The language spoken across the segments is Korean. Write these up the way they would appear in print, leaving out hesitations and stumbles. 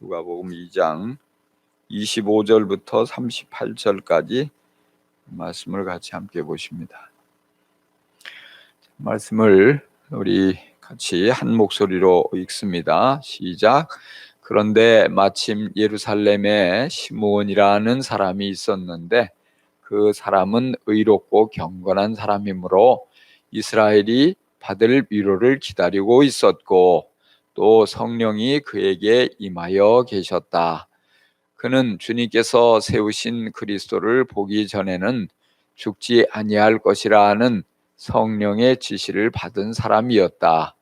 누가복음 2장 25절부터 38절까지 말씀을 같이 함께 보십니다. 말씀을 우리 같이 한 목소리로 읽습니다. 시작. 그런데 마침 예루살렘에 시므온이라는 사람이 있었는데 그 사람은 의롭고 경건한 사람이므로 이스라엘이 받을 위로를 기다리고 있었고 또 성령이 그에게 임하여 계셨다. 그는 주님께서 세우신 그리스도를 보기 전에는 죽지 아니할 것이라는 성령의 지시를 받은 사람이었다.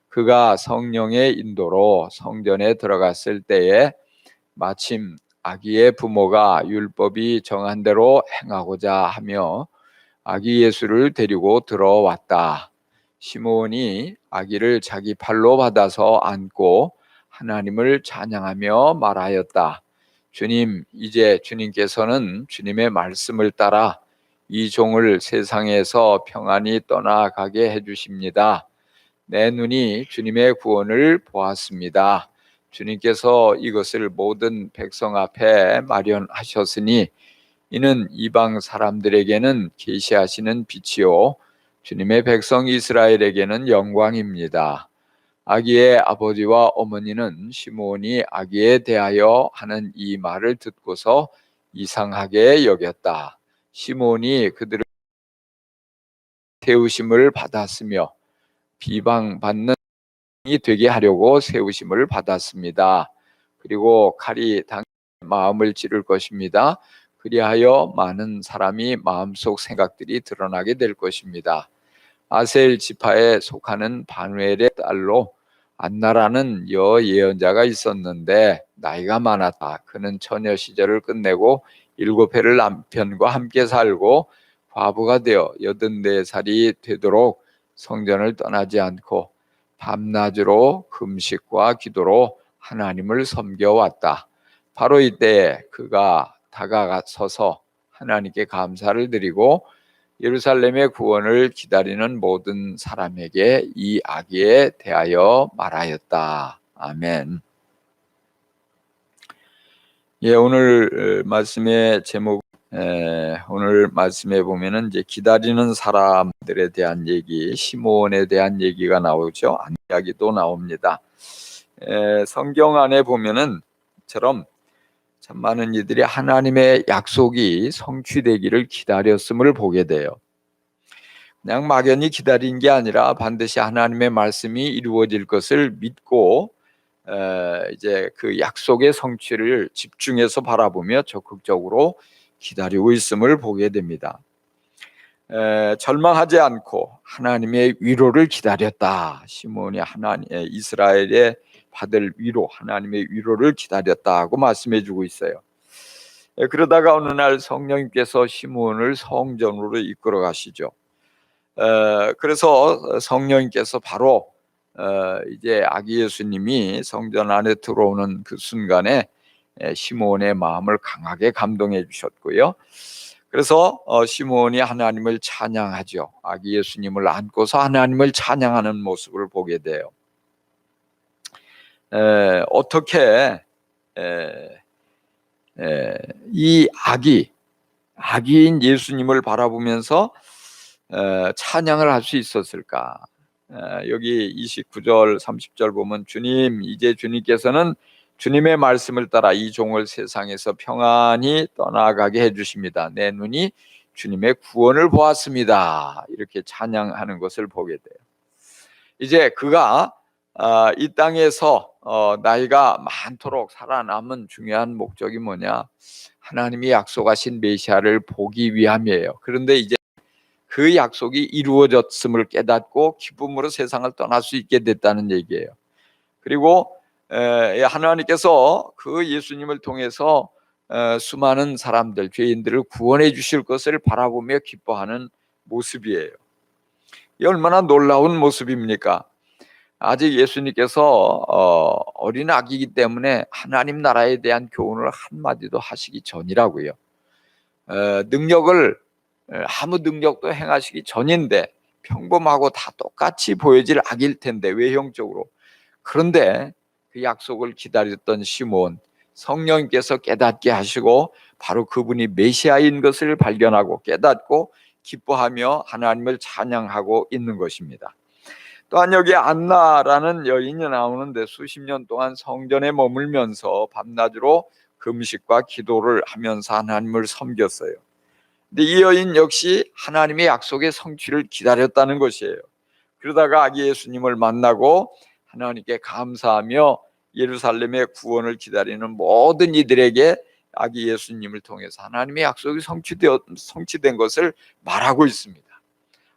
그가 성령의 인도로 성전에 들어갔을 때에 마침 아기의 부모가 율법이 정한 대로 행하고자 하며 아기 예수를 데리고 들어왔다. 시므온이 아기를 자기 팔로 받아서 안고 하나님을 찬양하며 말하였다. 주님, 이제 주님께서는 주님의 말씀을 따라 이 종을 세상에서 평안히 떠나가게 해주십니다. 내 눈이 주님의 구원을 보았습니다. 주님께서 이것을 모든 백성 앞에 마련하셨으니 이는 이방 사람들에게는 계시하시는 빛이요 주님의 백성 이스라엘에게는 영광입니다. 아기의 아버지와 어머니는 시므온이 아기에 대하여 하는 이 말을 듣고서 이상하게 여겼다. 시므온이 그들을 세우심을 받았으며 비방받는 이 되게 하려고 세우심을 받았습니다. 그리고 칼이 당신의 마음을 찌를 것입니다. 그리하여 많은 사람이 마음속 생각들이 드러나게 될 것입니다. 아셀 지파에 속하는 바누엘의 딸로 안나라는 여 예언자가 있었는데 나이가 많았다. 그는 처녀 시절을 끝내고 7해를 남편과 함께 살고 과부가 되어 84살이 되도록 성전을 떠나지 않고 밤낮으로 금식과 기도로 하나님을 섬겨왔다. 바로 이때에 그가 다가서서 하나님께 감사를 드리고 예루살렘의 구원을 기다리는 모든 사람에게 이 아기에 대하여 말하였다. 아멘. 오늘 말씀의 제목, 오늘 말씀에 보면은 이제 기다리는 사람들에 대한 얘기, 시므온에 대한 얘기가 나오죠. 이야기도 나옵니다. 성경 안에 보면은 참 많은 이들이 하나님의 약속이 성취되기를 기다렸음을 보게 돼요. 그냥 막연히 기다린 게 아니라 반드시 하나님의 말씀이 이루어질 것을 믿고 이제 그 약속의 성취를 집중해서 바라보며 적극적으로 기다리고 있음을 보게 됩니다. 절망하지 않고 하나님의 위로를 기다렸다. 시므온이 이스라엘의 받을 위로, 하나님의 위로를 기다렸다고 말씀해 주고 있어요. 그러다가 어느 날 성령님께서 시므온을 성전으로 이끌어 가시죠. 그래서 성령님께서 바로 이제 아기 예수님이 성전 안에 들어오는 그 순간에 시므온의 마음을 강하게 감동해 주셨고요. 그래서 시므온이 하나님을 찬양하죠. 아기 예수님을 안고서 하나님을 찬양하는 모습을 보게 돼요. 어떻게 이 아기인 예수님을 바라보면서 찬양을 할 수 있었을까? 여기 29절 30절 보면 주님, 이제 주님께서는 주님의 말씀을 따라 이 종을 세상에서 평안히 떠나가게 해주십니다. 내 눈이 주님의 구원을 보았습니다. 이렇게 찬양하는 것을 보게 돼요. 이제 그가 이 땅에서 나이가 많도록 살아남은 중요한 목적이 뭐냐? 하나님이 약속하신 메시아를 보기 위함이에요. 그런데 이제 그 약속이 이루어졌음을 깨닫고 기쁨으로 세상을 떠날 수 있게 됐다는 얘기예요. 그리고 하나님께서 그 예수님을 통해서 수많은 사람들, 죄인들을 구원해 주실 것을 바라보며 기뻐하는 모습이에요. 이 얼마나 놀라운 모습입니까? 아직 예수님께서 어린 아기이기 때문에 하나님 나라에 대한 교훈을 한마디도 하시기 전이라고요. 아무 능력도 행하시기 전인데 평범하고 다 똑같이 보여질 아기일 텐데 외형적으로. 그런데 그 약속을 기다렸던 시몬, 성령께서 깨닫게 하시고 바로 그분이 메시아인 것을 발견하고 깨닫고 기뻐하며 하나님을 찬양하고 있는 것입니다. 또한 여기 안나라는 여인이 나오는데 수십 년 동안 성전에 머물면서 밤낮으로 금식과 기도를 하면서 하나님을 섬겼어요. 근데 이 여인 역시 하나님의 약속의 성취를 기다렸다는 것이에요. 그러다가 아기 예수님을 만나고 하나님께 감사하며 예루살렘의 구원을 기다리는 모든 이들에게 아기 예수님을 통해서 하나님의 약속이 성취된 것을 말하고 있습니다.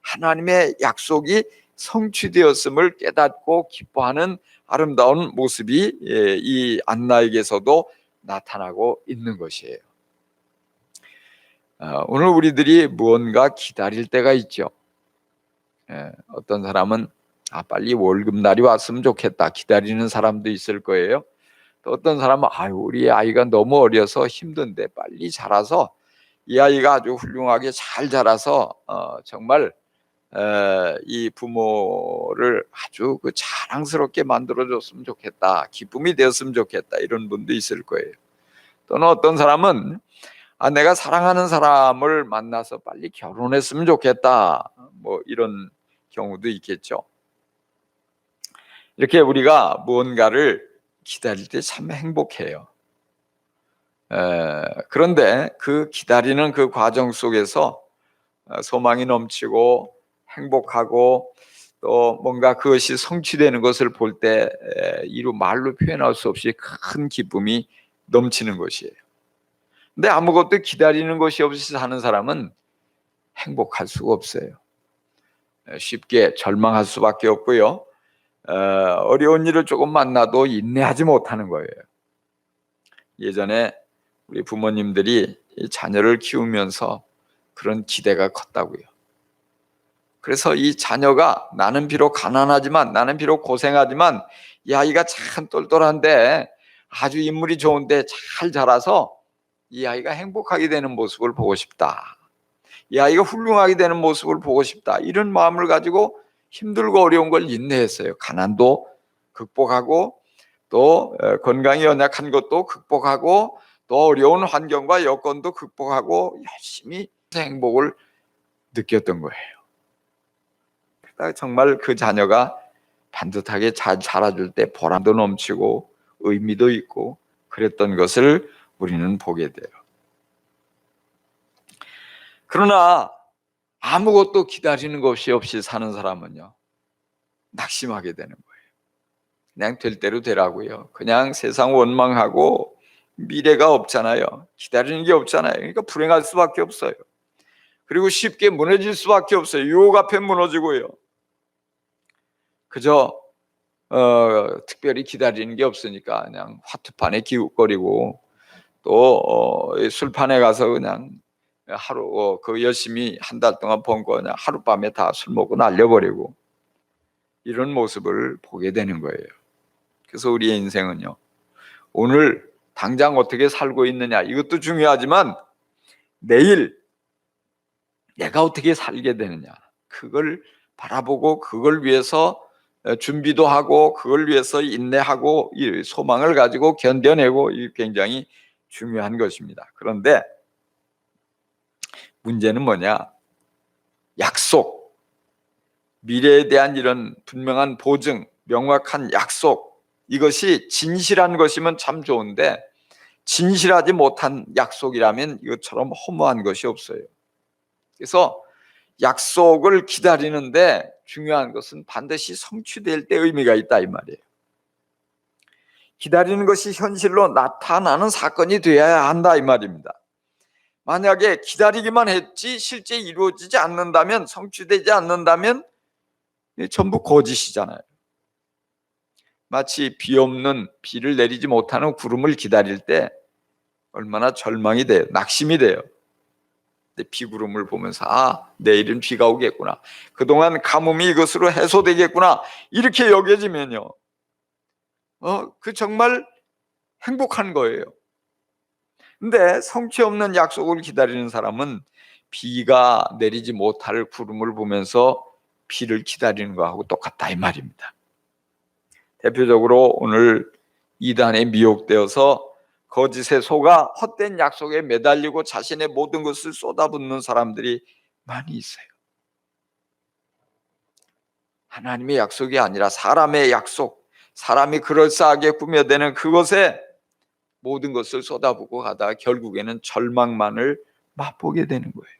하나님의 약속이 성취되었음을 깨닫고 기뻐하는 아름다운 모습이 이 안나에게서도 나타나고 있는 것이에요. 오늘 우리들이 무언가 기다릴 때가 있죠. 어떤 사람은 빨리 월급날이 왔으면 좋겠다 기다리는 사람도 있을 거예요. 또 어떤 사람은 우리 아이가 너무 어려서 힘든데 빨리 자라서 이 아이가 아주 훌륭하게 잘 자라서 정말 이 부모를 아주 자랑스럽게 만들어줬으면 좋겠다, 기쁨이 되었으면 좋겠다, 이런 분도 있을 거예요. 또는 어떤 사람은 내가 사랑하는 사람을 만나서 빨리 결혼했으면 좋겠다, 뭐 이런 경우도 있겠죠. 이렇게 우리가 무언가를 기다릴 때 참 행복해요. 그런데 그 기다리는 그 과정 속에서 소망이 넘치고 행복하고 또 뭔가 그것이 성취되는 것을 볼 때 이루 말로 표현할 수 없이 큰 기쁨이 넘치는 것이에요. 근데 아무것도 기다리는 것이 없이 사는 사람은 행복할 수가 없어요. 쉽게 절망할 수밖에 없고요. 어려운 일을 조금 만나도 인내하지 못하는 거예요. 예전에 우리 부모님들이 자녀를 키우면서 그런 기대가 컸다고요. 그래서 이 자녀가 나는 비록 가난하지만, 나는 비록 고생하지만 이 아이가 참 똘똘한데 아주 인물이 좋은데 잘 자라서 이 아이가 행복하게 되는 모습을 보고 싶다, 이 아이가 훌륭하게 되는 모습을 보고 싶다, 이런 마음을 가지고 힘들고 어려운 걸 인내했어요. 가난도 극복하고 또 건강이 연약한 것도 극복하고 또 어려운 환경과 여건도 극복하고 열심히 행복을 느꼈던 거예요. 정말 그 자녀가 반듯하게 잘 자라줄 때 보람도 넘치고 의미도 있고 그랬던 것을 우리는 보게 돼요. 그러나 아무것도 기다리는 것이 없이 사는 사람은요, 낙심하게 되는 거예요. 그냥 될 대로 되라고요. 그냥 세상 원망하고 미래가 없잖아요. 기다리는 게 없잖아요. 그러니까 불행할 수밖에 없어요. 그리고 쉽게 무너질 수밖에 없어요. 유혹 앞에 무너지고요. 그저 특별히 기다리는 게 없으니까 그냥 화투판에 기웃거리고 또 술판에 가서 그냥 하루 열심히 한 달 동안 번 거 그냥 하룻밤에 다 술 먹고 날려버리고 이런 모습을 보게 되는 거예요. 그래서 우리의 인생은요, 오늘 당장 어떻게 살고 있느냐 이것도 중요하지만 내일 내가 어떻게 살게 되느냐 그걸 바라보고 그걸 위해서 준비도 하고 그걸 위해서 인내하고 이 소망을 가지고 견뎌내고 이 굉장히 중요한 것입니다. 그런데 문제는 뭐냐? 약속, 미래에 대한 이런 분명한 보증, 명확한 약속, 이것이 진실한 것이면 참 좋은데 진실하지 못한 약속이라면 이것처럼 허무한 것이 없어요. 그래서 약속을 기다리는데 중요한 것은 반드시 성취될 때 의미가 있다 이 말이에요. 기다리는 것이 현실로 나타나는 사건이 되어야 한다 이 말입니다. 만약에 기다리기만 했지 실제 이루어지지 않는다면, 성취되지 않는다면 전부 거짓이잖아요. 마치 비 없는, 비를 내리지 못하는 구름을 기다릴 때 얼마나 절망이 돼요. 낙심이 돼요. 비구름을 보면서 내일은 비가 오겠구나, 그동안 가뭄이 이것으로 해소되겠구나, 이렇게 여겨지면요 그 정말 행복한 거예요. 근데 성취 없는 약속을 기다리는 사람은 비가 내리지 못할 구름을 보면서 비를 기다리는 거하고 똑같다 이 말입니다. 대표적으로 오늘 이단에 미혹되어서 거짓에 속아 헛된 약속에 매달리고 자신의 모든 것을 쏟아붓는 사람들이 많이 있어요. 하나님의 약속이 아니라 사람의 약속, 사람이 그럴싸하게 꾸며대는 그것에 모든 것을 쏟아붓고 가다가 결국에는 절망만을 맛보게 되는 거예요.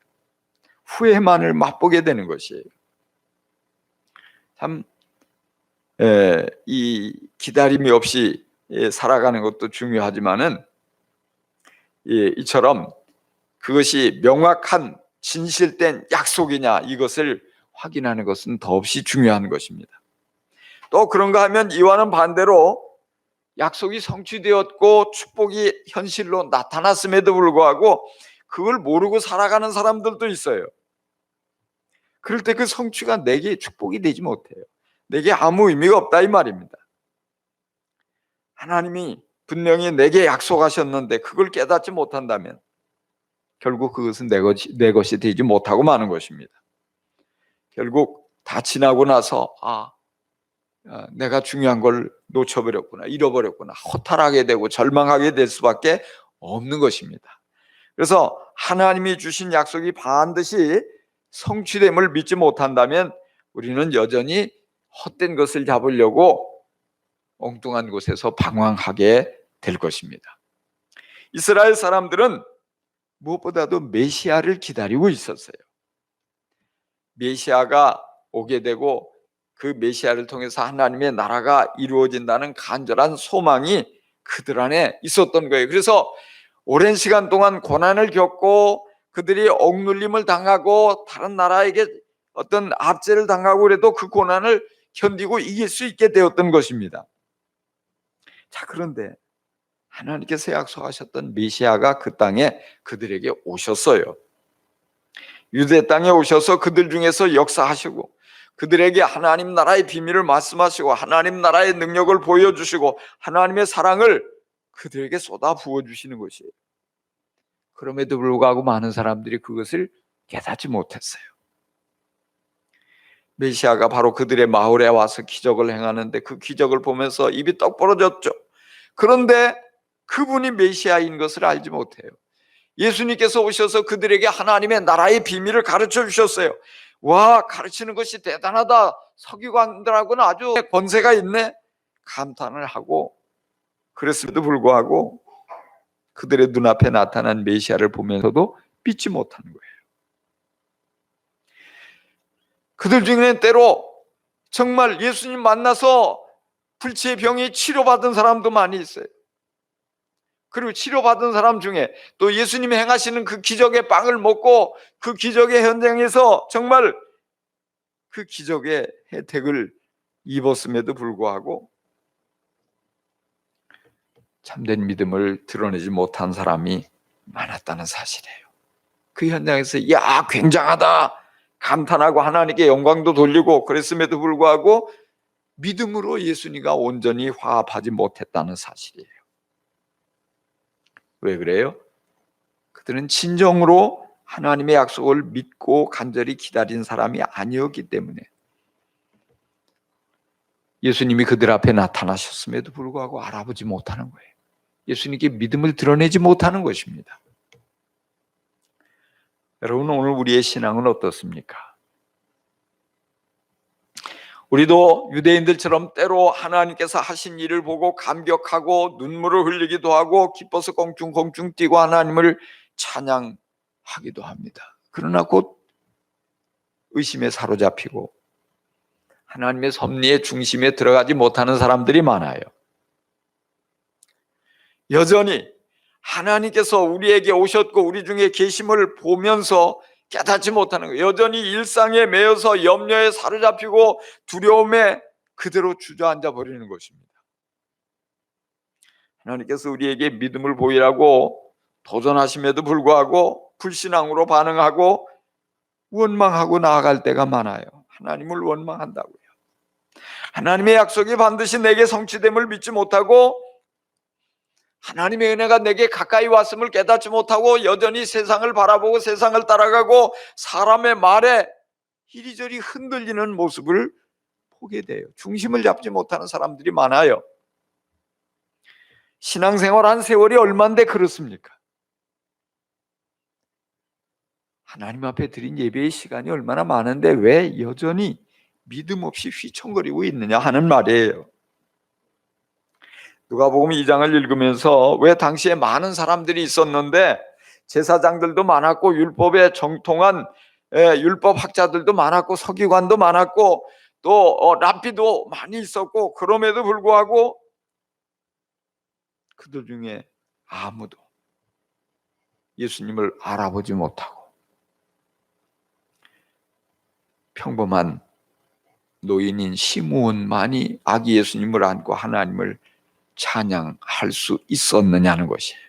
후회만을 맛보게 되는 것이에요. 참, 이 기다림이 없이 살아가는 것도 중요하지만은, 이처럼 그것이 명확한 진실된 약속이냐 이것을 확인하는 것은 더없이 중요한 것입니다. 또 그런가 하면 이와는 반대로 약속이 성취되었고 축복이 현실로 나타났음에도 불구하고 그걸 모르고 살아가는 사람들도 있어요. 그럴 때 그 성취가 내게 축복이 되지 못해요. 내게 아무 의미가 없다 이 말입니다. 하나님이 분명히 내게 약속하셨는데 그걸 깨닫지 못한다면 결국 그것은 내 것이 되지 못하고 마는 것입니다. 결국 다 지나고 나서 내가 중요한 걸 놓쳐버렸구나, 잃어버렸구나, 허탈하게 되고 절망하게 될 수밖에 없는 것입니다. 그래서 하나님이 주신 약속이 반드시 성취됨을 믿지 못한다면 우리는 여전히 헛된 것을 잡으려고 엉뚱한 곳에서 방황하게 될 것입니다. 이스라엘 사람들은 무엇보다도 메시아를 기다리고 있었어요. 메시아가 오게 되고 그 메시아를 통해서 하나님의 나라가 이루어진다는 간절한 소망이 그들 안에 있었던 거예요. 그래서 오랜 시간 동안 고난을 겪고 그들이 억눌림을 당하고 다른 나라에게 어떤 압제를 당하고 그래도 그 고난을 견디고 이길 수 있게 되었던 것입니다. 자, 그런데 하나님께서 약속하셨던 메시아가 그 땅에 그들에게 오셨어요. 유대 땅에 오셔서 그들 중에서 역사하시고 그들에게 하나님 나라의 비밀을 말씀하시고 하나님 나라의 능력을 보여주시고 하나님의 사랑을 그들에게 쏟아 부어주시는 것이에요. 그럼에도 불구하고 많은 사람들이 그것을 깨닫지 못했어요. 메시아가 바로 그들의 마을에 와서 기적을 행하는데 그 기적을 보면서 입이 떡 벌어졌죠. 그런데 그분이 메시아인 것을 알지 못해요. 예수님께서 오셔서 그들에게 하나님의 나라의 비밀을 가르쳐 주셨어요. 와, 가르치는 것이 대단하다. 서기관들하고는 아주 권세가 있네. 감탄을 하고 그랬음에도 불구하고 그들의 눈앞에 나타난 메시아를 보면서도 믿지 못하는 거예요. 그들 중에는 때로 정말 예수님 만나서 불치의 병이 치료받은 사람도 많이 있어요. 그리고 치료받은 사람 중에 또 예수님이 행하시는 그 기적의 빵을 먹고 그 기적의 현장에서 정말 그 기적의 혜택을 입었음에도 불구하고 참된 믿음을 드러내지 못한 사람이 많았다는 사실이에요. 그 현장에서 야, 굉장하다 감탄하고 하나님께 영광도 돌리고 그랬음에도 불구하고 믿음으로 예수님과 온전히 화합하지 못했다는 사실이에요. 왜 그래요? 그들은 진정으로 하나님의 약속을 믿고 간절히 기다린 사람이 아니었기 때문에 예수님이 그들 앞에 나타나셨음에도 불구하고 알아보지 못하는 거예요. 예수님께 믿음을 드러내지 못하는 것입니다. 여러분, 오늘 우리의 신앙은 어떻습니까? 우리도 유대인들처럼 때로 하나님께서 하신 일을 보고 감격하고 눈물을 흘리기도 하고 기뻐서 껑충껑충 뛰고 하나님을 찬양하기도 합니다. 그러나 곧 의심에 사로잡히고 하나님의 섭리의 중심에 들어가지 못하는 사람들이 많아요. 여전히 하나님께서 우리에게 오셨고 우리 중에 계심을 보면서 깨닫지 못하는 거예요. 여전히 일상에 매여서 염려에 사로잡히고 두려움에 그대로 주저앉아 버리는 것입니다. 하나님께서 우리에게 믿음을 보이라고 도전하심에도 불구하고 불신앙으로 반응하고 원망하고 나아갈 때가 많아요. 하나님을 원망한다고요. 하나님의 약속이 반드시 내게 성취됨을 믿지 못하고 하나님의 은혜가 내게 가까이 왔음을 깨닫지 못하고 여전히 세상을 바라보고 세상을 따라가고 사람의 말에 이리저리 흔들리는 모습을 보게 돼요. 중심을 잡지 못하는 사람들이 많아요. 신앙생활한 세월이 얼만데 그렇습니까? 하나님 앞에 드린 예배의 시간이 얼마나 많은데 왜 여전히 믿음 없이 휘청거리고 있느냐 하는 말이에요. 누가복음 2장을 읽으면서 왜 당시에 많은 사람들이 있었는데 제사장들도 많았고 율법에 정통한 율법학자들도 많았고 서기관도 많았고 또 랍비도 많이 있었고, 그럼에도 불구하고 그들 중에 아무도 예수님을 알아보지 못하고 평범한 노인인 시므온만이 아기 예수님을 안고 하나님을 찬양할 수 있었느냐는 것이에요.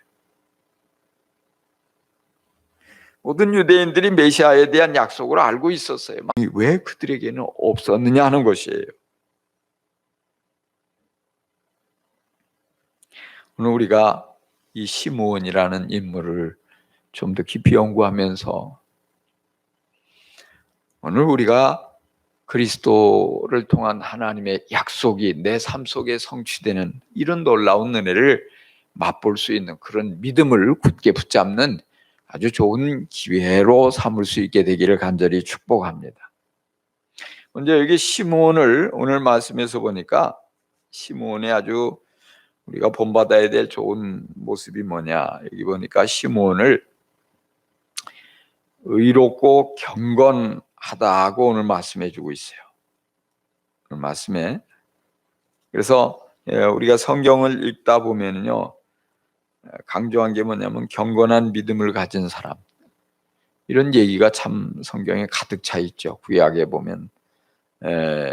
모든 유대인들이 메시아에 대한 약속을 알고 있었어요. 왜 그들에게는 없었느냐 하는 것이에요. 오늘 우리가 이 시므온이라는 인물을 좀 더 깊이 연구하면서 오늘 우리가 그리스도를 통한 하나님의 약속이 내 삶 속에 성취되는 이런 놀라운 은혜를 맛볼 수 있는 그런 믿음을 굳게 붙잡는 아주 좋은 기회로 삼을 수 있게 되기를 간절히 축복합니다. 먼저 여기 시므온을 오늘 말씀에서 보니까 시므온의 아주 우리가 본받아야 될 좋은 모습이 뭐냐, 여기 보니까 시므온을 의롭고 경건하다고 오늘 말씀해 주고 있어요. 오늘 말씀에. 그래서 우리가 성경을 읽다 보면요, 강조한 게 뭐냐면 경건한 믿음을 가진 사람, 이런 얘기가 참 성경에 가득 차 있죠. 구약에 보면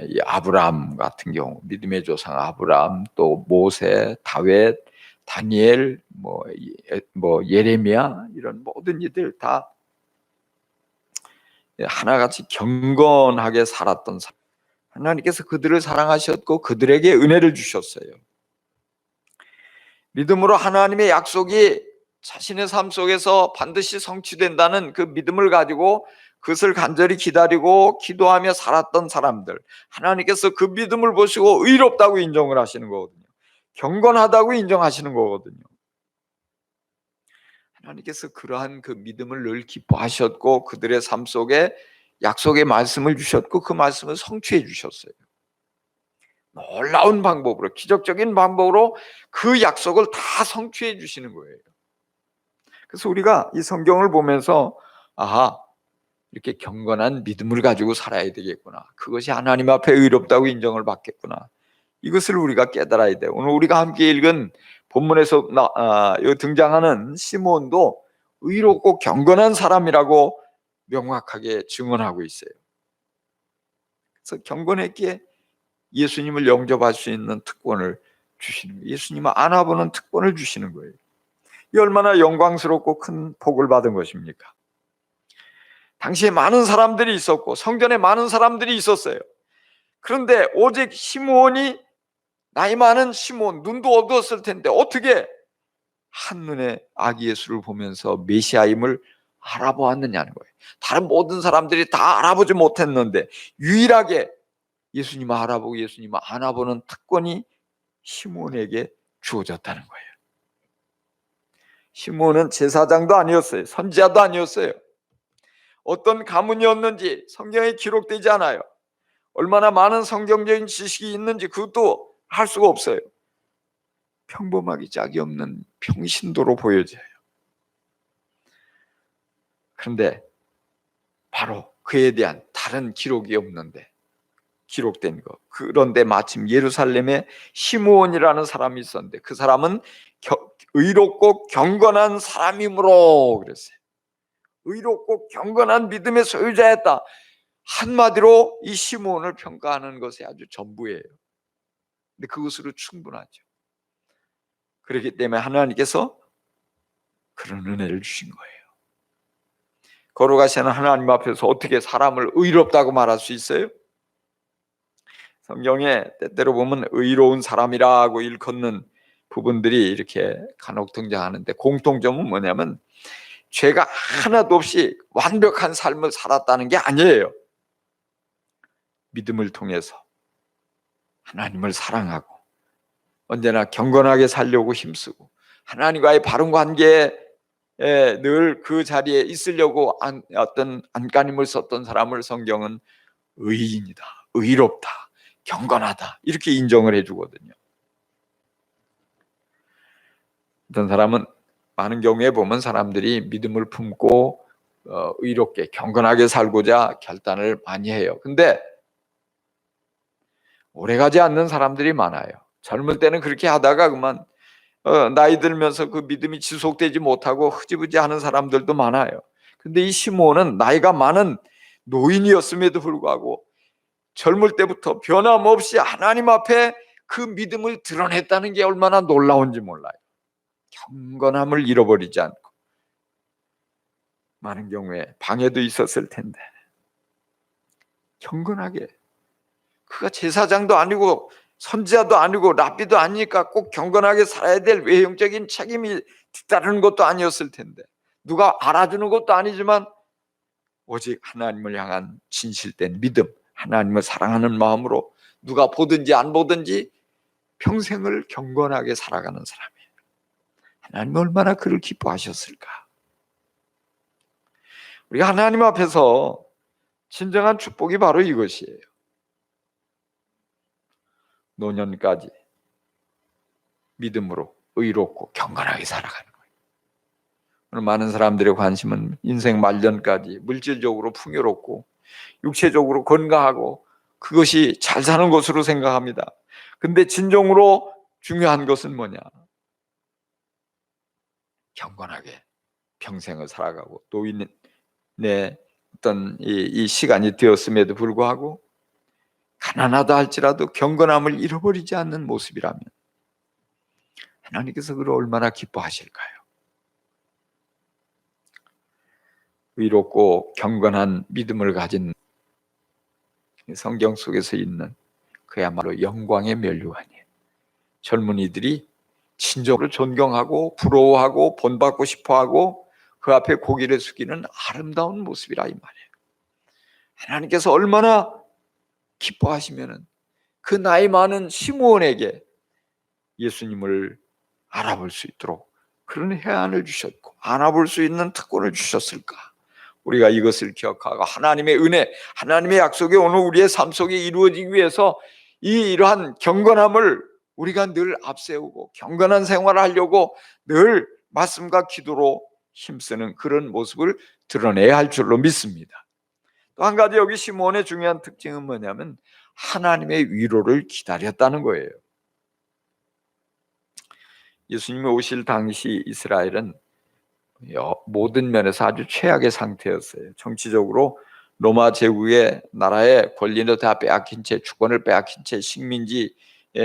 이 아브라함 같은 경우, 믿음의 조상 아브라함, 또 모세, 다윗, 다니엘, 뭐 예레미야, 이런 모든 이들 다 하나같이 경건하게 살았던 사람. 하나님께서 그들을 사랑하셨고 그들에게 은혜를 주셨어요. 믿음으로 하나님의 약속이 자신의 삶 속에서 반드시 성취된다는 그 믿음을 가지고 그것을 간절히 기다리고 기도하며 살았던 사람들, 하나님께서 그 믿음을 보시고 의롭다고 인정을 하시는 거거든요. 경건하다고 인정하시는 거거든요. 하나님께서 그러한 그 믿음을 늘 기뻐하셨고 그들의 삶 속에 약속의 말씀을 주셨고 그 말씀을 성취해 주셨어요. 놀라운 방법으로, 기적적인 방법으로 그 약속을 다 성취해 주시는 거예요. 그래서 우리가 이 성경을 보면서 아하, 이렇게 경건한 믿음을 가지고 살아야 되겠구나, 그것이 하나님 앞에 의롭다고 인정을 받겠구나, 이것을 우리가 깨달아야 돼요. 오늘 우리가 함께 읽은 본문에서 등장하는 시몬도 의롭고 경건한 사람이라고 명확하게 증언하고 있어요. 그래서 경건했기에 예수님을 영접할 수 있는 특권을 주시는 거예요. 예수님을 안아보는 특권을 주시는 거예요. 이 얼마나 영광스럽고 큰 복을 받은 것입니까? 당시에 많은 사람들이 있었고 성전에 많은 사람들이 있었어요. 그런데 오직 시므온이, 나이 많은 시므온, 눈도 어두웠을 텐데 어떻게 한눈에 아기 예수를 보면서 메시아임을 알아보았느냐는 거예요. 다른 모든 사람들이 다 알아보지 못했는데 유일하게 예수님을 알아보고 예수님을 안아보는 특권이 시므온에게 주어졌다는 거예요. 시므온은 제사장도 아니었어요. 선지자도 아니었어요. 어떤 가문이었는지 성경에 기록되지 않아요. 얼마나 많은 성경적인 지식이 있는지 그것도 할 수가 없어요. 평범하기 짝이 없는 평신도로 보여져요. 그런데 바로 그에 대한 다른 기록이 없는데 기록된 것. 그런데 마침 예루살렘에 시므온이라는 사람이 있었는데 그 사람은 의롭고 경건한 사람이므로 그랬어요. 의롭고 경건한 믿음의 소유자였다. 한마디로 이 시므온을 평가하는 것이 아주 전부예요. 근데 그것으로 충분하죠. 그렇기 때문에 하나님께서 그런 은혜를 주신 거예요. 걸어가시는 하나님 앞에서 어떻게 사람을 의롭다고 말할 수 있어요? 성경에 때때로 보면 의로운 사람이라고 일컫는 부분들이 이렇게 간혹 등장하는데 공통점은 뭐냐면 죄가 하나도 없이 완벽한 삶을 살았다는 게 아니에요. 믿음을 통해서 하나님을 사랑하고 언제나 경건하게 살려고 힘쓰고 하나님과의 바른 관계에 늘 그 자리에 있으려고 어떤 안간힘을 썼던 사람을 성경은 의인이다, 의롭다, 경건하다 이렇게 인정을 해주거든요. 어떤 사람은 많은 경우에 보면 사람들이 믿음을 품고 의롭게 경건하게 살고자 결단을 많이 해요. 근데 오래가지 않는 사람들이 많아요. 젊을 때는 그렇게 하다가 그만 나이 들면서 그 믿음이 지속되지 못하고 흐지부지 하는 사람들도 많아요. 근데 이 시므온은 나이가 많은 노인이었음에도 불구하고 젊을 때부터 변함없이 하나님 앞에 그 믿음을 드러냈다는 게 얼마나 놀라운지 몰라요. 경건함을 잃어버리지 않고 많은 경우에 방해도 있었을 텐데 경건하게, 그가 제사장도 아니고 선지자도 아니고 랍비도 아니니까 꼭 경건하게 살아야 될 외형적인 책임이 뒤따르는 것도 아니었을 텐데, 누가 알아주는 것도 아니지만 오직 하나님을 향한 진실된 믿음, 하나님을 사랑하는 마음으로 누가 보든지 안 보든지 평생을 경건하게 살아가는 사람이에요. 하나님 얼마나 그를 기뻐하셨을까. 우리가 하나님 앞에서 진정한 축복이 바로 이것이에요. 노년까지 믿음으로 의롭고 경건하게 살아가는 거예요. 오늘 많은 사람들의 관심은 인생 말년까지 물질적으로 풍요롭고 육체적으로 건강하고 그것이 잘 사는 것으로 생각합니다. 근데 진정으로 중요한 것은 뭐냐? 경건하게 평생을 살아가고 노인의 어떤 이 시간이 되었음에도 불구하고 가난하다 할지라도 경건함을 잃어버리지 않는 모습이라면 하나님께서 그를 얼마나 기뻐하실까요? 의롭고 경건한 믿음을 가진 성경 속에서 있는 그야말로 영광의 면류관이에요. 젊은이들이 진정으로 존경하고 부러워하고 본받고 싶어하고 그 앞에 고개를 숙이는 아름다운 모습이라 이 말이에요. 하나님께서 얼마나 기뻐하시면은 그 나이 많은 시므온에게 예수님을 알아볼 수 있도록 그런 해안을 주셨고 알아볼 수 있는 특권을 주셨을까? 우리가 이것을 기억하고 하나님의 은혜, 하나님의 약속이 오늘 우리의 삶 속에 이루어지기 위해서 이러한 경건함을 우리가 늘 앞세우고 경건한 생활을 하려고 늘 말씀과 기도로 힘쓰는 그런 모습을 드러내야 할 줄로 믿습니다. 또 한 가지 여기 시므온의 중요한 특징은 뭐냐면 하나님의 위로를 기다렸다는 거예요. 예수님이 오실 당시 이스라엘은 모든 면에서 아주 최악의 상태였어요. 정치적으로 로마 제국의 나라의 권리를 다 빼앗긴 채, 주권을 빼앗긴 채 식민지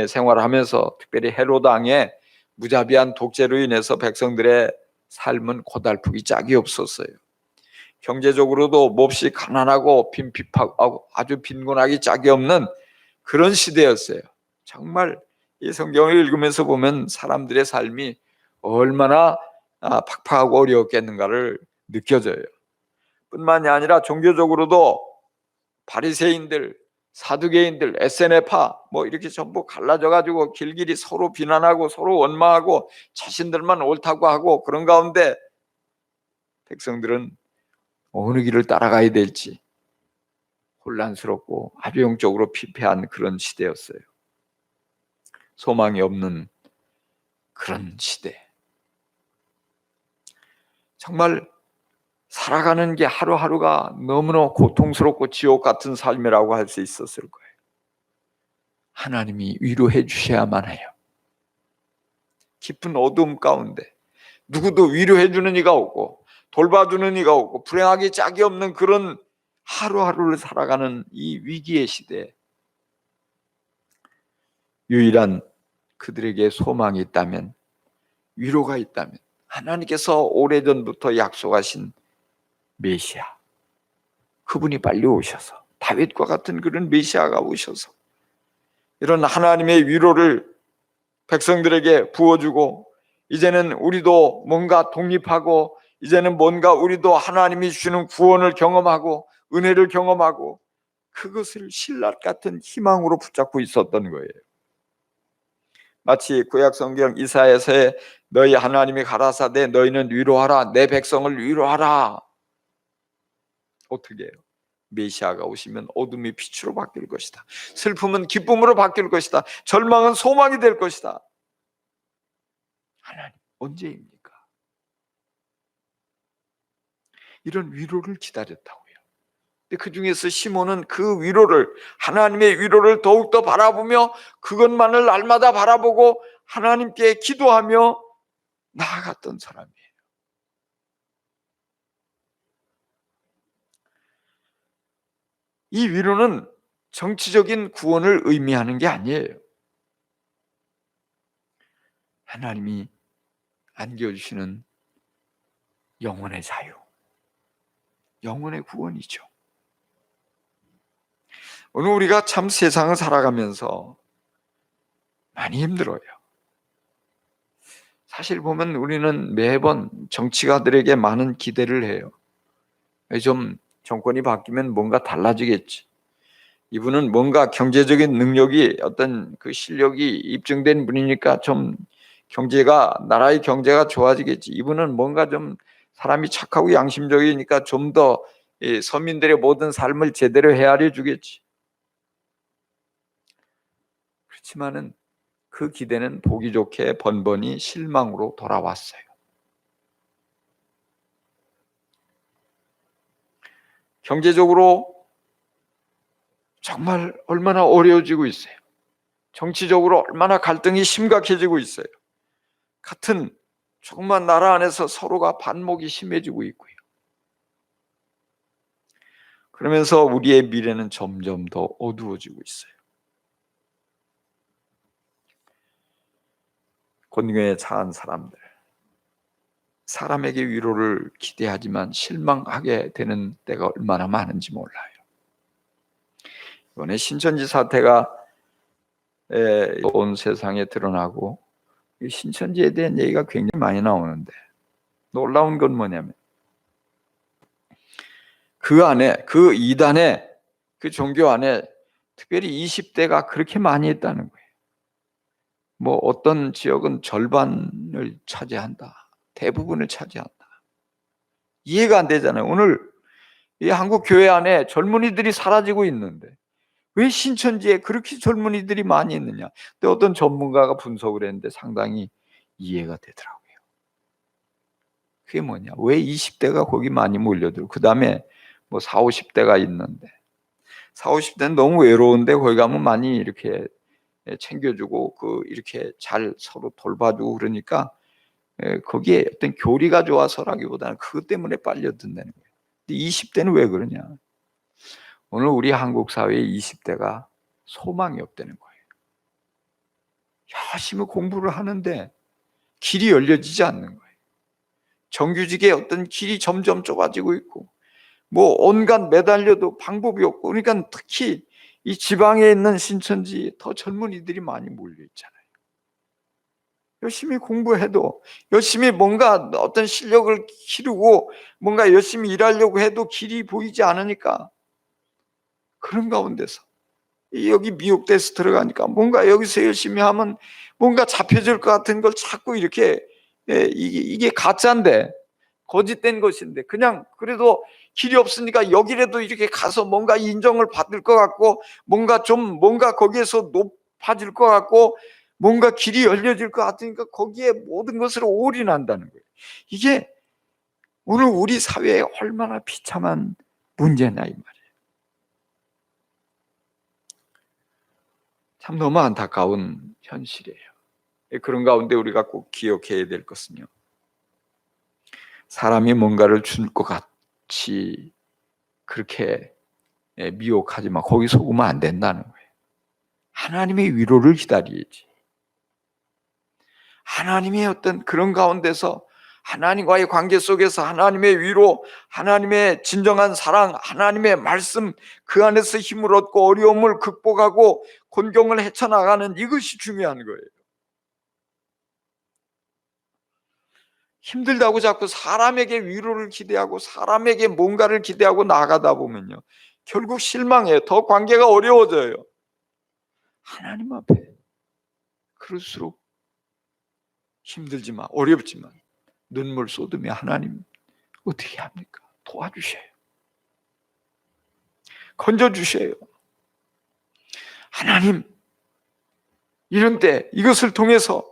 생활하면서 특별히 헤롯 왕의 무자비한 독재로 인해서 백성들의 삶은 고달프기 짝이 없었어요. 경제적으로도 몹시 가난하고 빈핍하고 아주 빈곤하기 짝이 없는 그런 시대였어요. 정말 이 성경을 읽으면서 보면 사람들의 삶이 얼마나 팍팍하고 어려웠겠는가를 느껴져요. 뿐만이 아니라 종교적으로도 바리새인들, 사두개인들, SNF파 이렇게 전부 갈라져 가지고 길길이 서로 비난하고 서로 원망하고 자신들만 옳다고 하고 그런 가운데 백성들은 어느 길을 따라가야 될지 혼란스럽고 아주 영적으로 피폐한 그런 시대였어요. 소망이 없는 그런 시대. 정말 살아가는 게 하루하루가 너무나 고통스럽고 지옥 같은 삶이라고 할 수 있었을 거예요. 하나님이 위로해 주셔야만 해요. 깊은 어두움 가운데 누구도 위로해 주는 이가 없고 돌봐주는 이가 없고 불행하기 짝이 없는 그런 하루하루를 살아가는 이 위기의 시대에 유일한 그들에게 소망이 있다면, 위로가 있다면 하나님께서 오래전부터 약속하신 메시아, 그분이 빨리 오셔서 다윗과 같은 그런 메시아가 오셔서 이런 하나님의 위로를 백성들에게 부어주고 이제는 우리도 뭔가 독립하고 이제는 뭔가 우리도 하나님이 주시는 구원을 경험하고 은혜를 경험하고 그것을 신라 같은 희망으로 붙잡고 있었던 거예요. 마치 구약 성경 이사야서에 너희 하나님이 가라사대 너희는 위로하라, 내 백성을 위로하라. 어떻게 해요? 메시아가 오시면 어둠이 빛으로 바뀔 것이다. 슬픔은 기쁨으로 바뀔 것이다. 절망은 소망이 될 것이다. 하나님 언제입니까? 이런 위로를 기다렸다고요. 근데 그 중에서 시몬은 그 위로를, 하나님의 위로를 더욱더 바라보며 그것만을 날마다 바라보고 하나님께 기도하며 나아갔던 사람이에요. 이 위로는 정치적인 구원을 의미하는 게 아니에요. 하나님이 안겨주시는 영혼의 자유, 영혼의 구원이죠. 오늘 우리가 참 세상을 살아가면서 많이 힘들어요. 사실 보면 우리는 매번 정치가들에게 많은 기대를 해요. 좀 정권이 바뀌면 뭔가 달라지겠지. 이분은 뭔가 경제적인 능력이, 어떤 그 실력이 입증된 분이니까 좀 나라의 경제가 좋아지겠지. 이분은 뭔가 좀 사람이 착하고 양심적이니까 좀 더 서민들의 모든 삶을 제대로 헤아려 주겠지. 그렇지만은 그 기대는 보기 좋게 번번이 실망으로 돌아왔어요. 경제적으로 정말 얼마나 어려워지고 있어요. 정치적으로 얼마나 갈등이 심각해지고 있어요. 같은 조그만 나라 안에서 서로가 반목이 심해지고 있고요. 그러면서 우리의 미래는 점점 더 어두워지고 있어요. 곤경에 처한 사람들, 사람에게 위로를 기대하지만 실망하게 되는 때가 얼마나 많은지 몰라요. 이번에 신천지 사태가 온 세상에 드러나고 신천지에 대한 얘기가 굉장히 많이 나오는데, 놀라운 건 뭐냐면 그 안에, 그 이단에, 그 종교 안에 특별히 20대가 그렇게 많이 있다는 거예요. 뭐 어떤 지역은 절반을 차지한다, 대부분을 차지한다. 이해가 안 되잖아요. 오늘 이 한국 교회 안에 젊은이들이 사라지고 있는데 왜 신천지에 그렇게 젊은이들이 많이 있느냐. 근데 어떤 전문가가 분석을 했는데 상당히 이해가 되더라고요. 그게 뭐냐, 왜 20대가 거기 많이 몰려들고 그 다음에 뭐 40, 50대가 있는데, 40, 50대는 너무 외로운데 거기 가면 많이 이렇게 챙겨주고 이렇게 잘 서로 돌봐주고 그러니까 거기에 어떤 교리가 좋아서라기보다는 그것 때문에 빨려든다는 거예요. 근데 20대는 왜 그러냐? 오늘 우리 한국 사회의 20대가 소망이 없다는 거예요. 열심히 공부를 하는데 길이 열려지지 않는 거예요. 정규직의 어떤 길이 점점 좁아지고 있고, 뭐 온갖 매달려도 방법이 없고, 그러니까 특히 이 지방에 있는 신천지 더 젊은이들이 많이 몰려 있잖아요. 열심히 공부해도, 열심히 뭔가 어떤 실력을 기르고 뭔가 열심히 일하려고 해도 길이 보이지 않으니까, 그런 가운데서 여기 미혹돼서 들어가니까 뭔가 여기서 열심히 하면 뭔가 잡혀질 것 같은 걸 자꾸 이렇게, 이게 가짜인데, 거짓된 것인데, 그냥 그래도 길이 없으니까 여기라도 이렇게 가서 뭔가 인정을 받을 것 같고, 뭔가 거기에서 높아질 것 같고, 뭔가 길이 열려질 것 같으니까 거기에 모든 것을 올인한다는 거예요. 이게 오늘 우리 사회에 얼마나 비참한 문제냐 이 말이에요. 참 너무 안타까운 현실이에요. 그런 가운데 우리가 꼭 기억해야 될 것은요, 사람이 뭔가를 줄 것 같이 그렇게 미혹하지만 거기 속으면 안 된다는 거예요. 하나님의 위로를 기다려야지. 하나님의 어떤 그런 가운데서, 하나님과의 관계 속에서 하나님의 위로, 하나님의 진정한 사랑, 하나님의 말씀, 그 안에서 힘을 얻고 어려움을 극복하고 곤경을 헤쳐나가는, 이것이 중요한 거예요. 힘들다고 자꾸 사람에게 위로를 기대하고 사람에게 뭔가를 기대하고 나가다 보면요, 결국 실망해요. 더 관계가 어려워져요. 하나님 앞에 그럴수록 힘들지만 어렵지만 눈물 쏟으며 하나님 어떻게 합니까? 도와주셔요. 건져주셔요. 하나님, 이런 때 이것을 통해서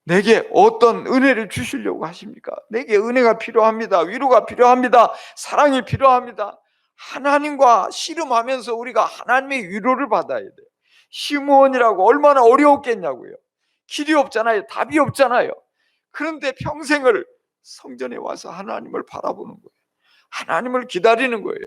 내게 어떤 은혜를 주시려고 하십니까? 내게 은혜가 필요합니다. 위로가 필요합니다. 사랑이 필요합니다. 하나님과 씨름하면서 우리가 하나님의 위로를 받아야 돼요. 시므온이라고 얼마나 어려웠겠냐고요. 길이 없잖아요. 답이 없잖아요. 그런데 평생을 성전에 와서 하나님을 바라보는 거예요. 하나님을 기다리는 거예요.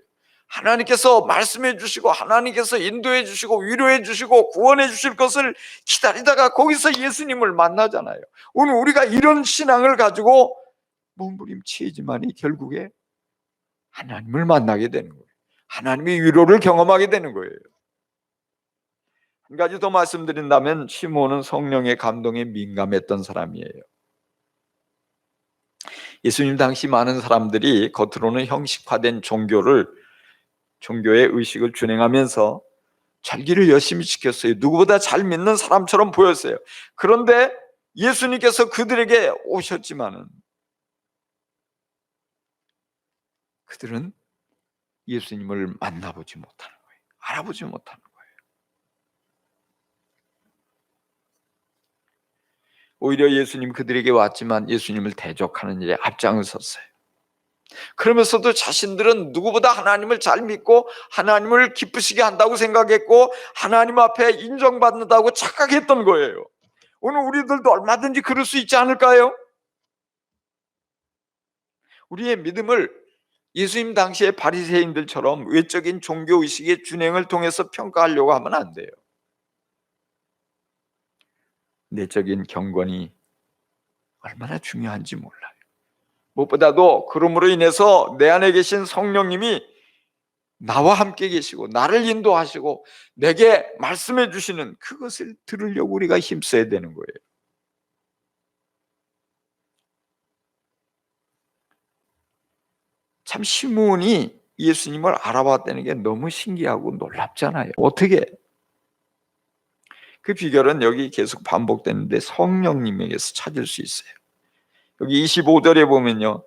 하나님께서 말씀해 주시고 하나님께서 인도해 주시고 위로해 주시고 구원해 주실 것을 기다리다가 거기서 예수님을 만나잖아요. 오늘 우리가 이런 신앙을 가지고 몸부림치지만이 결국에 하나님을 만나게 되는 거예요. 하나님의 위로를 경험하게 되는 거예요. 한 가지 더 말씀드린다면 시므온은 성령의 감동에 민감했던 사람이에요. 예수님 당시 많은 사람들이 겉으로는 형식화된 종교의 의식을 준행하면서 절기를 열심히 지켰어요. 누구보다 잘 믿는 사람처럼 보였어요. 그런데 예수님께서 그들에게 오셨지만은 그들은 예수님을 만나보지 못하는 거예요. 알아보지 못하는 거예요. 오히려 예수님 그들에게 왔지만 예수님을 대적하는 일에 앞장을 섰어요. 그러면서도 자신들은 누구보다 하나님을 잘 믿고 하나님을 기쁘시게 한다고 생각했고 하나님 앞에 인정받는다고 착각했던 거예요. 오늘 우리들도 얼마든지 그럴 수 있지 않을까요? 우리의 믿음을 예수님 당시의 바리새인들처럼 외적인 종교의식의 준행을 통해서 평가하려고 하면 안 돼요. 내적인 경건이 얼마나 중요한지 몰라요. 무엇보다도 그러므로 인해서 내 안에 계신 성령님이 나와 함께 계시고 나를 인도하시고 내게 말씀해 주시는 그것을 들으려고 우리가 힘써야 되는 거예요. 참 시므온이 예수님을 알아봤다는 게 너무 신기하고 놀랍잖아요. 어떻게? 그 비결은 여기 계속 반복되는데 성령님에게서 찾을 수 있어요. 여기 25절에 보면요,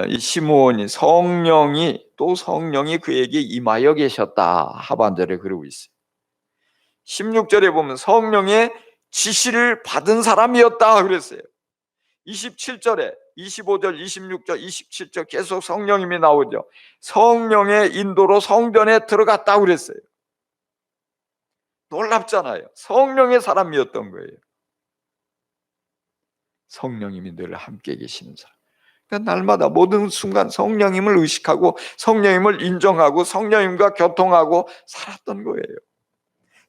이 시므온이 성령이 그에게 임하여 계셨다 하반절에 그러고 있어요. 16절에 보면 성령의 지시를 받은 사람이었다 그랬어요. 27절에 25절, 26절, 27절 계속 성령님이 나오죠. 성령의 인도로 성전에 들어갔다 그랬어요. 놀랍잖아요. 성령의 사람이었던 거예요. 성령님이 늘 함께 계시는 사람. 그러니까 날마다 모든 순간 성령님을 의식하고 성령님을 인정하고 성령님과 교통하고 살았던 거예요.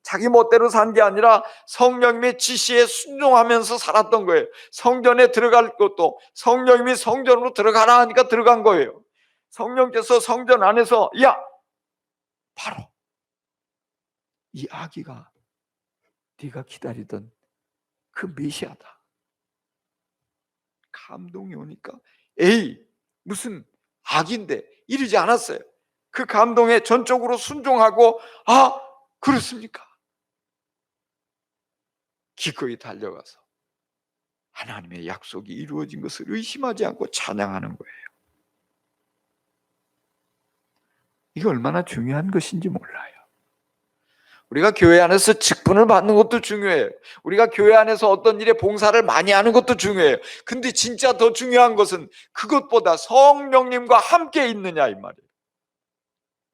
자기 멋대로 산 게 아니라 성령님의 지시에 순종하면서 살았던 거예요. 성전에 들어갈 것도 성령님이 성전으로 들어가라 하니까 들어간 거예요. 성령께서 성전 안에서 야, 바로 이 아기가 네가 기다리던 그 메시아다. 감동이 오니까 에이 무슨 아기인데 이러지 않았어요. 그 감동에 전적으로 순종하고 아 그렇습니까? 기꺼이 달려가서 하나님의 약속이 이루어진 것을 의심하지 않고 찬양하는 거예요. 이게 얼마나 중요한 것인지 몰라요. 우리가 교회 안에서 직분을 받는 것도 중요해요. 우리가 교회 안에서 어떤 일에 봉사를 많이 하는 것도 중요해요. 근데 진짜 더 중요한 것은 그것보다 성령님과 함께 있느냐 이 말이에요.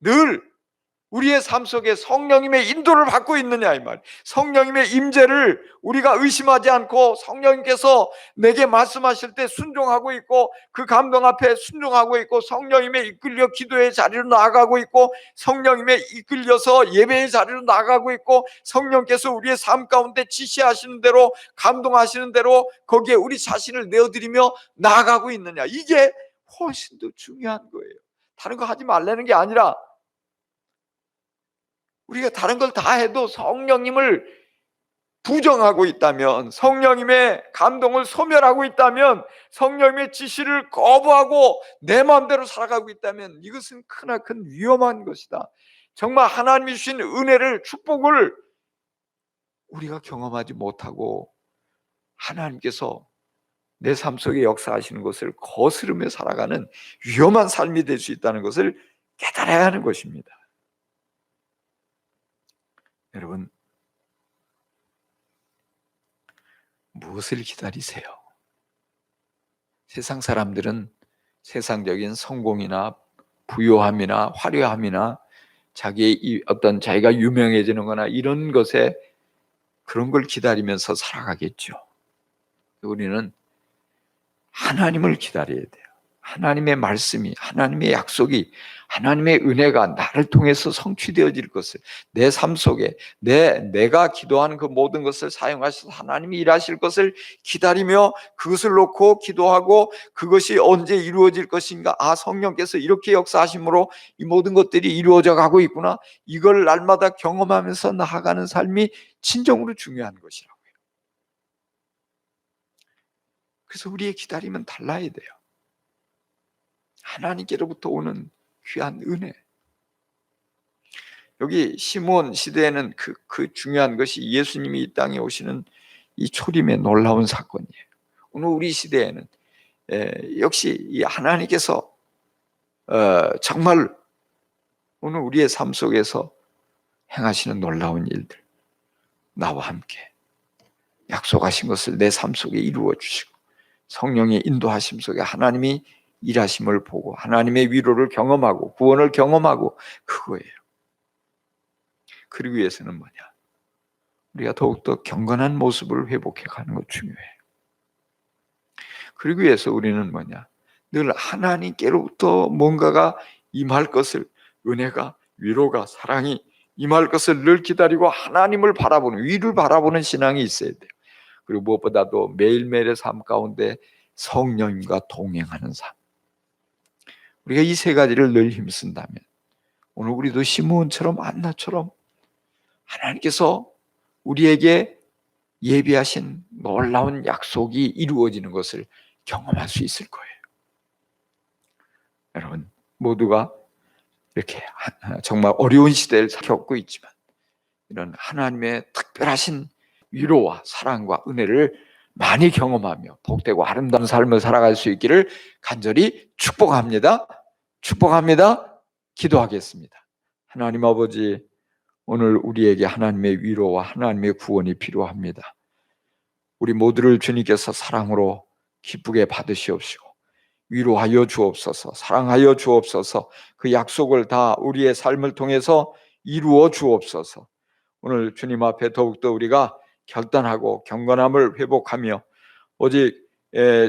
늘 우리의 삶 속에 성령님의 인도를 받고 있느냐 이 말. 성령님의 임재를 우리가 의심하지 않고 성령님께서 내게 말씀하실 때 순종하고 있고 그 감동 앞에 순종하고 있고 성령님의 이끌려 기도의 자리로 나아가고 있고 성령님의 이끌려서 예배의 자리로 나아가고 있고 성령께서 우리의 삶 가운데 지시하시는 대로 감동하시는 대로 거기에 우리 자신을 내어드리며 나아가고 있느냐. 이게 훨씬 더 중요한 거예요. 다른 거 하지 말라는 게 아니라 우리가 다른 걸 다 해도 성령님을 부정하고 있다면, 성령님의 감동을 소멸하고 있다면, 성령님의 지시를 거부하고 내 마음대로 살아가고 있다면 이것은 크나큰 위험한 것이다. 정말 하나님이 주신 은혜를, 축복을 우리가 경험하지 못하고 하나님께서 내 삶 속에 역사하시는 것을 거스르며 살아가는 위험한 삶이 될 수 있다는 것을 깨달아야 하는 것입니다. 여러분, 무엇을 기다리세요? 세상 사람들은 세상적인 성공이나 부요함이나 화려함이나 자기의 어떤 자기가 유명해지는 거나 이런 것에 그런 걸 기다리면서 살아가겠죠. 우리는 하나님을 기다려야 돼요. 하나님의 말씀이, 하나님의 약속이, 하나님의 은혜가 나를 통해서 성취되어질 것을, 내 삶 속에 내가 기도하는 그 모든 것을 사용하셔서 하나님이 일하실 것을 기다리며 그것을 놓고 기도하고 그것이 언제 이루어질 것인가, 성령께서 이렇게 역사하심으로 이 모든 것들이 이루어져 가고 있구나, 이걸 날마다 경험하면서 나아가는 삶이 진정으로 중요한 것이라고요. 그래서 우리의 기다림은 달라야 돼요. 하나님께로부터 오는 귀한 은혜. 여기 시므온 시대에는 그 중요한 것이 예수님이 이 땅에 오시는 이 초림의 놀라운 사건이에요. 오늘 우리 시대에는 역시 이 하나님께서 정말 오늘 우리의 삶 속에서 행하시는 놀라운 일들, 나와 함께 약속하신 것을 내 삶 속에 이루어 주시고 성령의 인도하심 속에 하나님이 일하심을 보고 하나님의 위로를 경험하고 구원을 경험하고, 그거예요. 그러기 위해서는 뭐냐? 우리가 더욱더 경건한 모습을 회복해 가는 것 중요해요. 그러기 위해서 우리는 뭐냐? 늘 하나님께로부터 뭔가가 임할 것을, 은혜가, 위로가, 사랑이 임할 것을 늘 기다리고 하나님을 바라보는, 위를 바라보는 신앙이 있어야 돼요. 그리고 무엇보다도 매일매일의 삶 가운데 성령님과 동행하는 삶. 우리가 이 세 가지를 늘 힘쓴다면 오늘 우리도 시므온처럼 안나처럼 하나님께서 우리에게 예비하신 놀라운 약속이 이루어지는 것을 경험할 수 있을 거예요. 여러분 모두가 이렇게 정말 어려운 시대를 겪고 있지만 이런 하나님의 특별하신 위로와 사랑과 은혜를 많이 경험하며 복되고 아름다운 삶을 살아갈 수 있기를 간절히 축복합니다. 축복합니다. 기도하겠습니다. 하나님 아버지, 오늘 우리에게 하나님의 위로와 하나님의 구원이 필요합니다. 우리 모두를 주님께서 사랑으로 기쁘게 받으시옵시고 위로하여 주옵소서, 사랑하여 주옵소서, 그 약속을 다 우리의 삶을 통해서 이루어 주옵소서. 오늘 주님 앞에 더욱더 우리가 결단하고 경건함을 회복하며 오직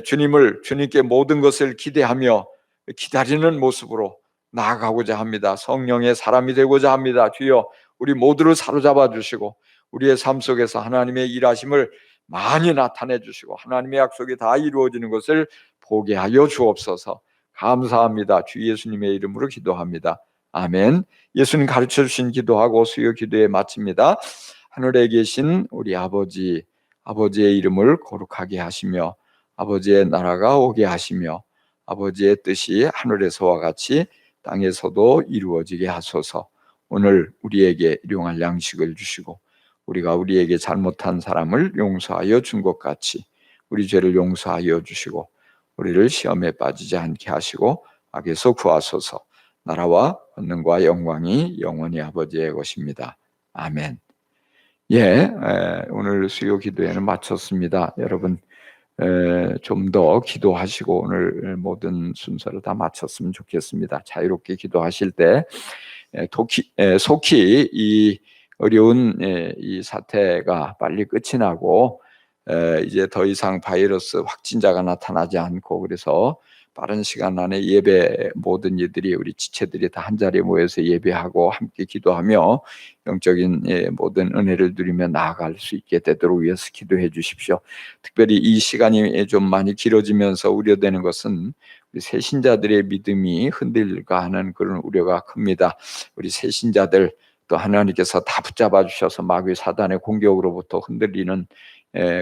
주님께 모든 것을 기대하며 기다리는 모습으로 나아가고자 합니다. 성령의 사람이 되고자 합니다. 주여 우리 모두를 사로잡아 주시고 우리의 삶 속에서 하나님의 일하심을 많이 나타내 주시고 하나님의 약속이 다 이루어지는 것을 보게 하여 주옵소서. 감사합니다. 주 예수님의 이름으로 기도합니다. 아멘. 예수님 가르쳐 주신 기도하고 수요 기도에 마칩니다. 하늘에 계신 우리 아버지, 아버지의 이름을 거룩하게 하시며 아버지의 나라가 오게 하시며 아버지의 뜻이 하늘에서와 같이 땅에서도 이루어지게 하소서. 오늘 우리에게 일용할 양식을 주시고 우리가 우리에게 잘못한 사람을 용서하여 준 것 같이 우리 죄를 용서하여 주시고 우리를 시험에 빠지지 않게 하시고 악에서 구하소서. 나라와 권능과 영광이 영원히 아버지의 것입니다. 아멘. 오늘 수요 기도회는 마쳤습니다. 여러분 좀 더 기도하시고 오늘 모든 순서를 다 마쳤으면 좋겠습니다. 자유롭게 기도하실 때 속히 이 어려운 이 사태가 빨리 끝이 나고 이제 더 이상 바이러스 확진자가 나타나지 않고 그래서 빠른 시간 안에 예배 모든 이들이 우리 지체들이 다 한자리에 모여서 예배하고 함께 기도하며 영적인 모든 은혜를 누리며 나아갈 수 있게 되도록 위해서 기도해 주십시오. 특별히 이 시간이 좀 많이 길어지면서 우려되는 것은 우리 새신자들의 믿음이 흔들릴까 하는 그런 우려가 큽니다. 우리 새신자들 또 하나님께서 다 붙잡아 주셔서 마귀 사단의 공격으로부터 흔들리는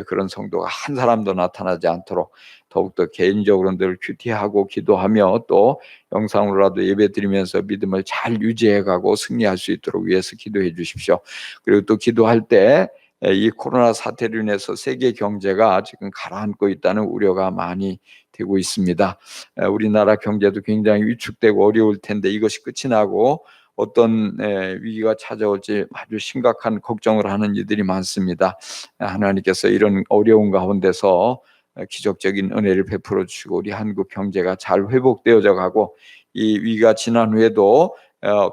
그런 성도가 한 사람도 나타나지 않도록 더욱더 개인적으로 늘 큐티하고 기도하며 또 영상으로라도 예배 드리면서 믿음을 잘 유지해가고 승리할 수 있도록 위해서 기도해 주십시오. 그리고 또 기도할 때 이 코로나 사태로 인해서 세계 경제가 지금 가라앉고 있다는 우려가 많이 되고 있습니다. 우리나라 경제도 굉장히 위축되고 어려울 텐데 이것이 끝이 나고 어떤 위기가 찾아올지 아주 심각한 걱정을 하는 이들이 많습니다. 하나님께서 이런 어려운 가운데서 기적적인 은혜를 베풀어 주시고 우리 한국 경제가 잘 회복되어져 가고 이 위기가 지난 후에도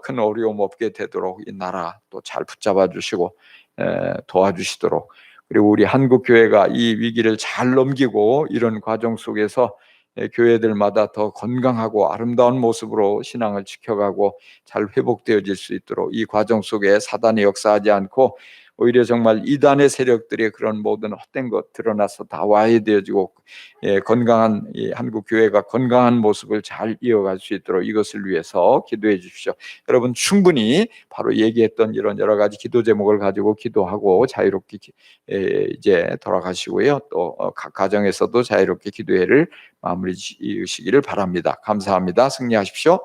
큰 어려움 없게 되도록 이 나라 또 잘 붙잡아 주시고 도와주시도록, 그리고 우리 한국 교회가 이 위기를 잘 넘기고 이런 과정 속에서 교회들마다 더 건강하고 아름다운 모습으로 신앙을 지켜가고 잘 회복되어질 수 있도록 이 과정 속에 사단이 역사하지 않고 오히려 정말 이단의 세력들의 그런 모든 헛된 것 드러나서 다 와해되어지고 건강한 이 한국 교회가 건강한 모습을 잘 이어갈 수 있도록 이것을 위해서 기도해 주십시오. 여러분 충분히 바로 얘기했던 이런 여러 가지 기도 제목을 가지고 기도하고 자유롭게 이제 돌아가시고요. 또 각 가정에서도 자유롭게 기도회를 마무리 지으시기를 바랍니다. 감사합니다. 승리하십시오.